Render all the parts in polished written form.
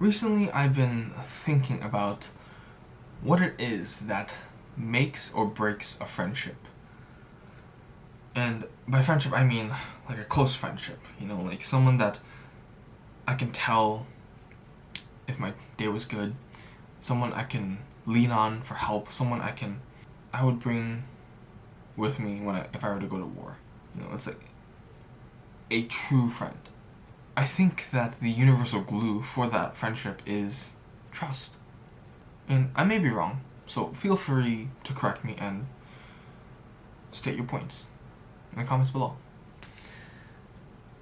Recently, I've been thinking about what it is that makes or breaks a friendship. And by friendship, I mean like a close friendship, like someone that I can tell if my day was good, someone I can lean on for help, someone I would bring with me if I were to go to war. It's like a true friend. I think that the universal glue for that friendship is trust. And I may be wrong, so feel free to correct me and state your points in the comments below.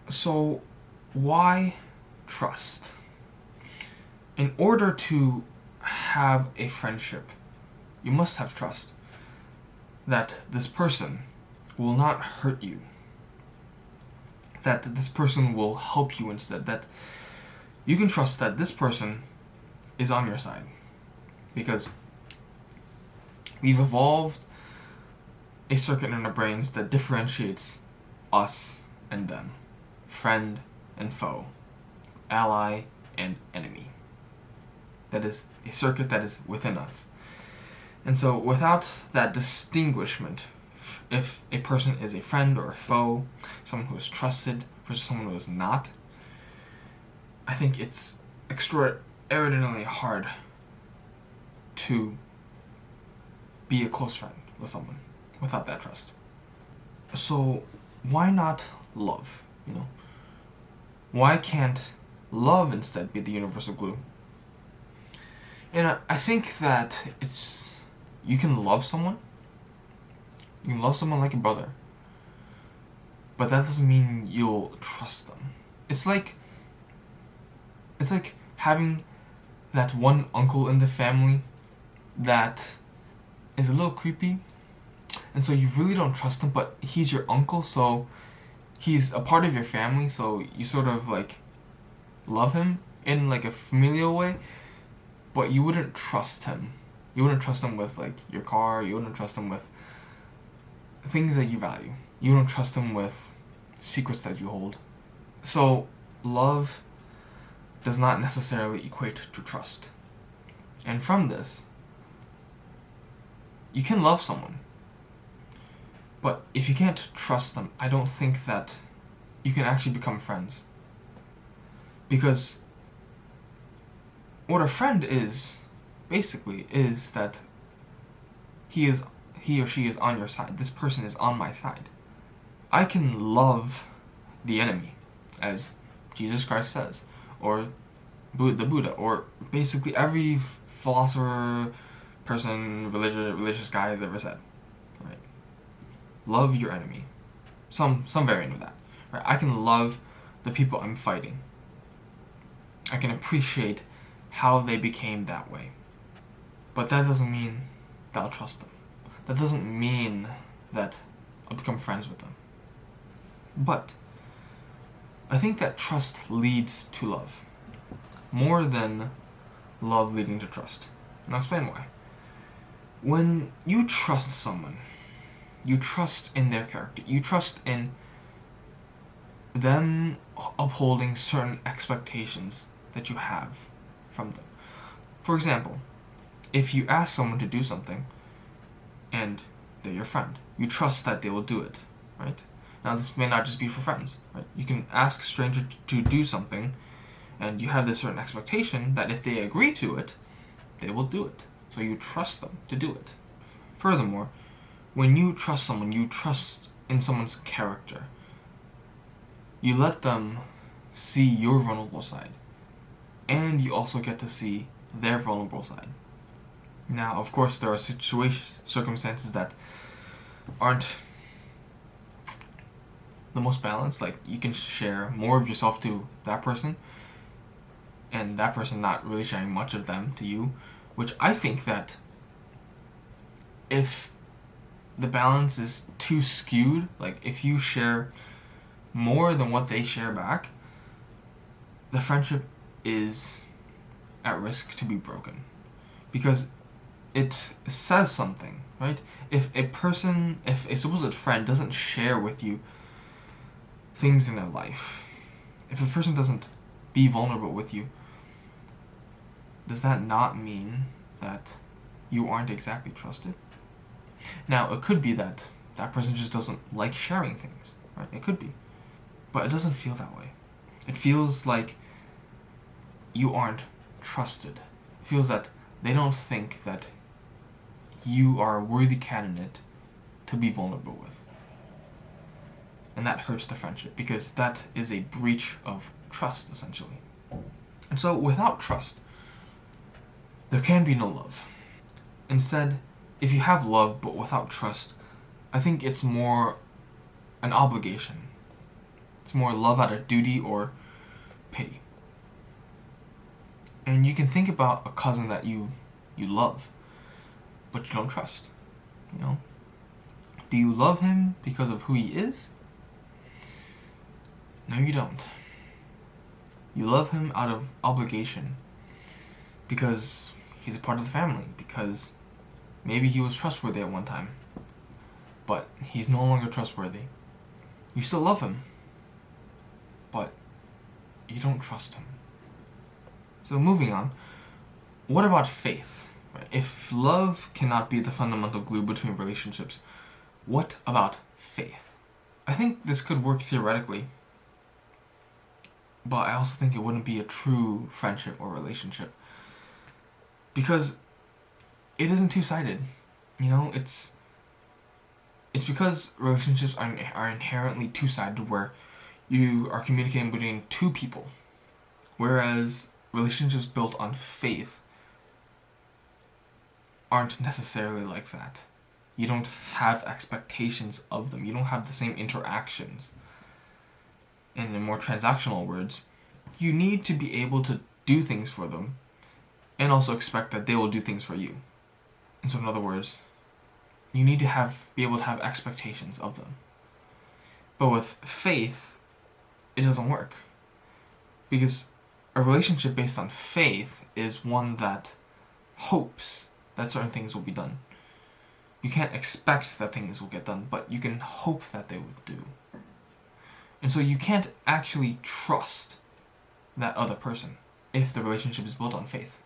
So, why trust? In order to have a friendship, you must have trust that this person will not hurt you, that this person will help you instead, that you can trust that this person is on your side. Because we've evolved a circuit in our brains that differentiates us and them, friend and foe, ally and enemy. That is a circuit that is within us. And so without that distinguishment, if a person is a friend or a foe, someone who is trusted versus someone who is not, I think it's extraordinarily hard to be a close friend with someone without that trust. So why not love? Why can't love instead be the universal glue? And I think that you can love someone. You can love someone like a brother, but that doesn't mean you'll trust them. It's like having that one uncle in the family that is a little creepy, and so you really don't trust him, but he's your uncle, so he's a part of your family, so you sort of love him in a familial way, but you wouldn't trust him. You wouldn't trust him with your car. You wouldn't trust him with things that you value. You wouldn't trust him with secrets that you hold. So love does not necessarily equate to trust. And from this, you can love someone, but if you can't trust them, I don't think that you can actually become friends. Because what a friend is, basically, is that he or she is on your side. This person is on my side. I can love the enemy, as Jesus Christ says, or the Buddha, or basically every philosopher, person, religious guy has ever said. Right? Love your enemy. Some variant of that. Right? I can love the people I'm fighting. I can appreciate how they became that way. But that doesn't mean that I'll trust them. That doesn't mean that I'll become friends with them. But I think that trust leads to love, more than love leading to trust. And I'll explain why. When you trust someone, you trust in their character. You trust in them upholding certain expectations that you have from them. For example, if you ask someone to do something and they're your friend, you trust that they will do it, right? Now, this may not just be for friends, right? You can ask a stranger to do something and you have this certain expectation that if they agree to it, they will do it. So you trust them to do it. Furthermore, when you trust someone, you trust in someone's character. You let them see your vulnerable side, and you also get to see their vulnerable side. Now, of course, there are circumstances that aren't the most balanced. You can share more of yourself to that person, and that person not really sharing much of them to you, which I think that if the balance is too skewed, if you share more than what they share back, the friendship is at risk to be broken. Because it says something, right? If a supposed friend doesn't share with you things in their life, if a person doesn't be vulnerable with you, does that not mean that you aren't exactly trusted? Now, it could be that that person just doesn't like sharing things, right? It could be. But it doesn't feel that way. It feels like you aren't trusted. It feels that they don't think that you are a worthy candidate to be vulnerable with. And that hurts the friendship, because that is a breach of trust, essentially. And so, without trust, there can be no love. Instead, if you have love but without trust, I think it's more an obligation. It's more love out of duty or pity. And you can think about a cousin that you love, but you don't trust. You know? Do you love him because of who he is? No, you don't. You love him out of obligation, because he's a part of the family, because maybe he was trustworthy at one time, but he's no longer trustworthy. You still love him, but you don't trust him. So moving on, what about faith? If love cannot be the fundamental glue between relationships, what about faith? I think this could work theoretically, but I also think it wouldn't be a true friendship or relationship, because it isn't two-sided. You know, it's because relationships are inherently two-sided, where you are communicating between two people, whereas relationships built on faith aren't necessarily like that. You don't have expectations of them. You don't have the same interactions. And in more transactional words, you need to be able to do things for them and also expect that they will do things for you. And so in other words, you need to be able to have expectations of them. But with faith, it doesn't work. Because a relationship based on faith is one that hopes that certain things will be done. You can't expect that things will get done, but you can hope that they will do. And so you can't actually trust that other person if the relationship is built on faith.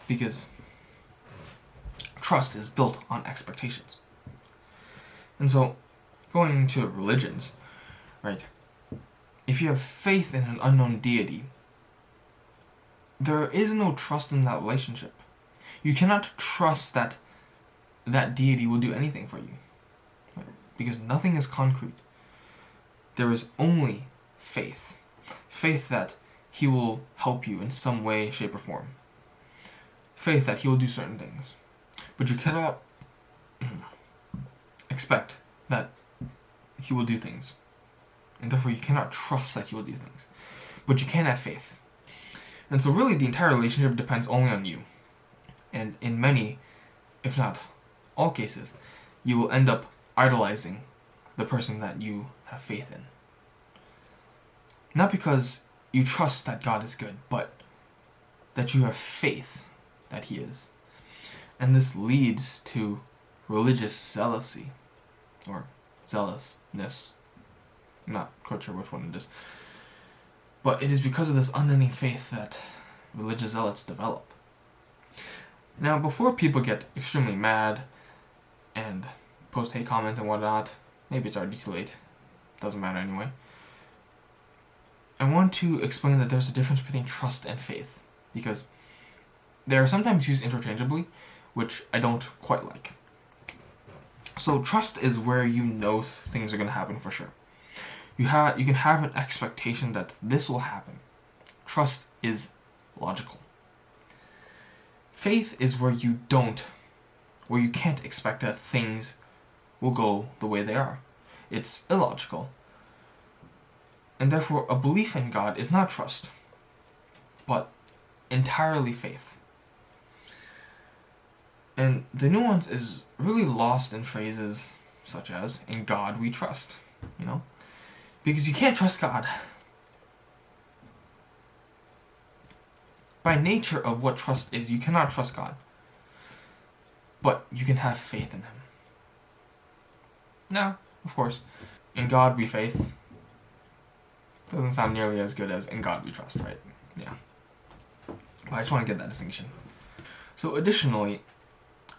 Because trust is built on expectations. And so, going to religions, right? If you have faith in an unknown deity, there is no trust in that relationship. You cannot trust that that deity will do anything for you, right? Because nothing is concrete. There is only faith. Faith that he will help you in some way, shape, or form. Faith that he will do certain things. But you cannot expect that he will do things. And therefore you cannot trust that he will do things. But you can have faith. And so really the entire relationship depends only on you. And in many, if not all cases, you will end up idolizing the person that you have faith in. Not because you trust that God is good, but that you have faith that he is. And this leads to religious zealousy, or zealousness. I'm not quite sure which one it is. But it is because of this unending faith that religious zealots develop. Now, before people get extremely mad and post hate comments and whatnot, maybe it's already too late. Doesn't matter anyway. I want to explain that there's a difference between trust and faith, because they are sometimes used interchangeably, which I don't quite like. So trust is where you know things are going to happen for sure. You can have an expectation that this will happen. Trust is logical. Faith is where you can't expect that things will go the way they are. It's illogical. And therefore, a belief in God is not trust, but entirely faith. And the nuance is really lost in phrases such as, "In God we trust," you know? Because you can't trust God. By nature of what trust is, you cannot trust God. But you can have faith in him. Now, of course, in God we faith doesn't sound nearly as good as in God we trust, right? Yeah. But I just want to get that distinction. So additionally,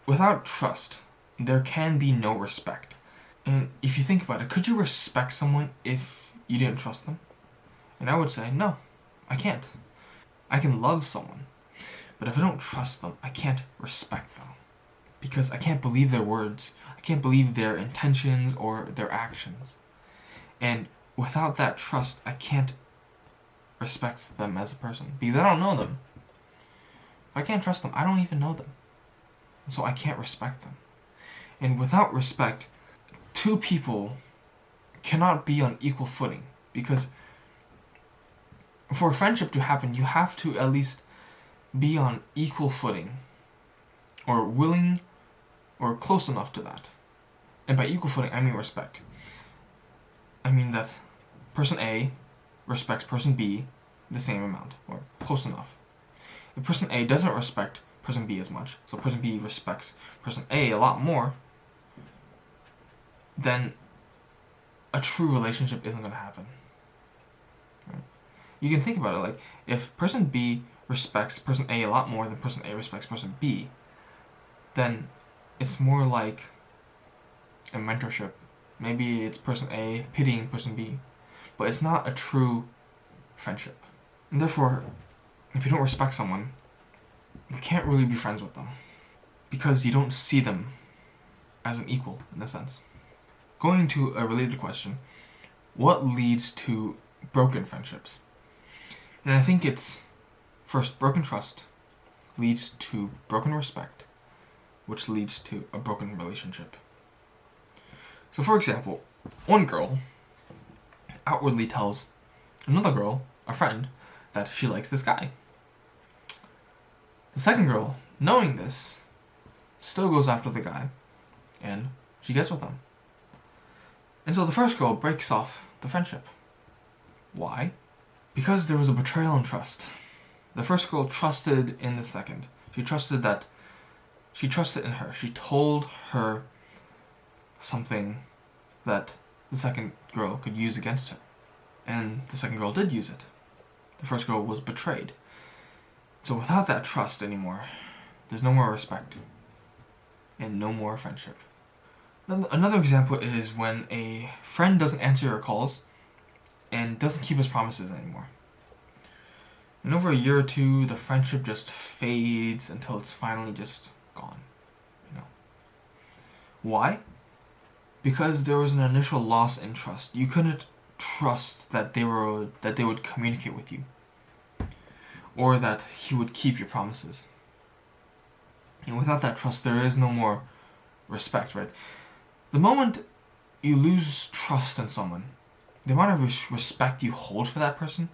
without trust, there can be no respect. And if you think about it, could you respect someone if you didn't trust them? And I would say, no, I can't. I can love someone, but if I don't trust them, I can't respect them. Because I can't believe their words. I can't believe their intentions or their actions. And without that trust, I can't respect them as a person. Because I don't know them. If I can't trust them, I don't even know them. So I can't respect them. And without respect, two people cannot be on equal footing. Because for a friendship to happen, you have to at least be on equal footing. Or willing, or close enough to that. And by equal footing, I mean respect. I mean that person A respects person B the same amount, or close enough. If person A doesn't respect person B as much, so person B respects person A a lot more, then a true relationship isn't going to happen. Right? You can think about it like, if person B respects person A a lot more than person A respects person B, then it's more like a mentorship. Maybe it's person A pitying person B, but it's not a true friendship. And therefore, if you don't respect someone, you can't really be friends with them, because you don't see them as an equal, in a sense. Going to a related question, what leads to broken friendships? And I think it's, first, broken trust leads to broken respect, which leads to a broken relationship. So for example, one girl outwardly tells another girl, a friend, that she likes this guy. The second girl, knowing this, still goes after the guy, and she gets with him. And so the first girl breaks off the friendship. Why? Because there was a betrayal in trust. The first girl trusted in the second. She trusted in her. She told her something that the second girl could use against her. And the second girl did use it. The first girl was betrayed. So without that trust anymore, there's no more respect. And no more friendship. Another example is when a friend doesn't answer your calls and doesn't keep his promises anymore. And over a year or two, the friendship just fades until it's finally just gone. Why? Because there was an initial loss in trust. You couldn't trust that they would communicate with you, or that he would keep your promises. And without that trust, there is no more respect, right? The moment you lose trust in someone, the amount of respect you hold for that person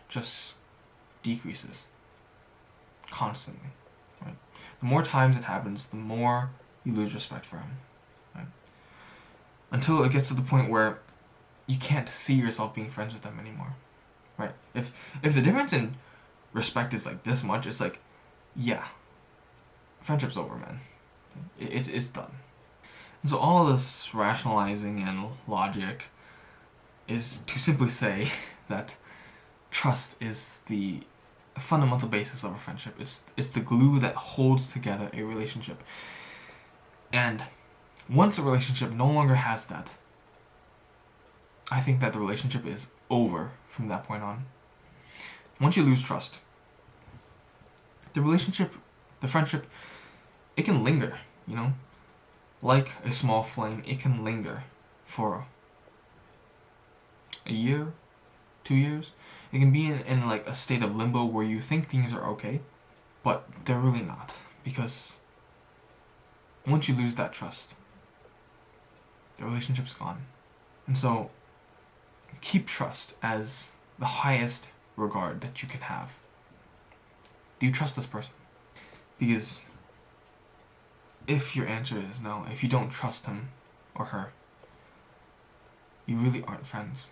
just decreases constantly, right? The more times it happens, the more you lose respect for him, right? Until it gets to the point where you can't see yourself being friends with them anymore, right? If the difference in respect is like this much, it's like, yeah, friendship's over, man. It's done. And so all of this rationalizing and logic is to simply say that trust is the fundamental basis of a friendship. It's the glue that holds together a relationship. And once a relationship no longer has that, I think that the relationship is over from that point on. Once you lose trust, the relationship, the friendship, it can linger, Like a small flame, it can linger for a year, 2 years. It can be in like a state of limbo where you think things are okay, but they're really not. Because once you lose that trust, the relationship's gone. And so, keep trust as the highest regard that you can have. Do you trust this person? Because if your answer is no, if you don't trust him or her, you really aren't friends.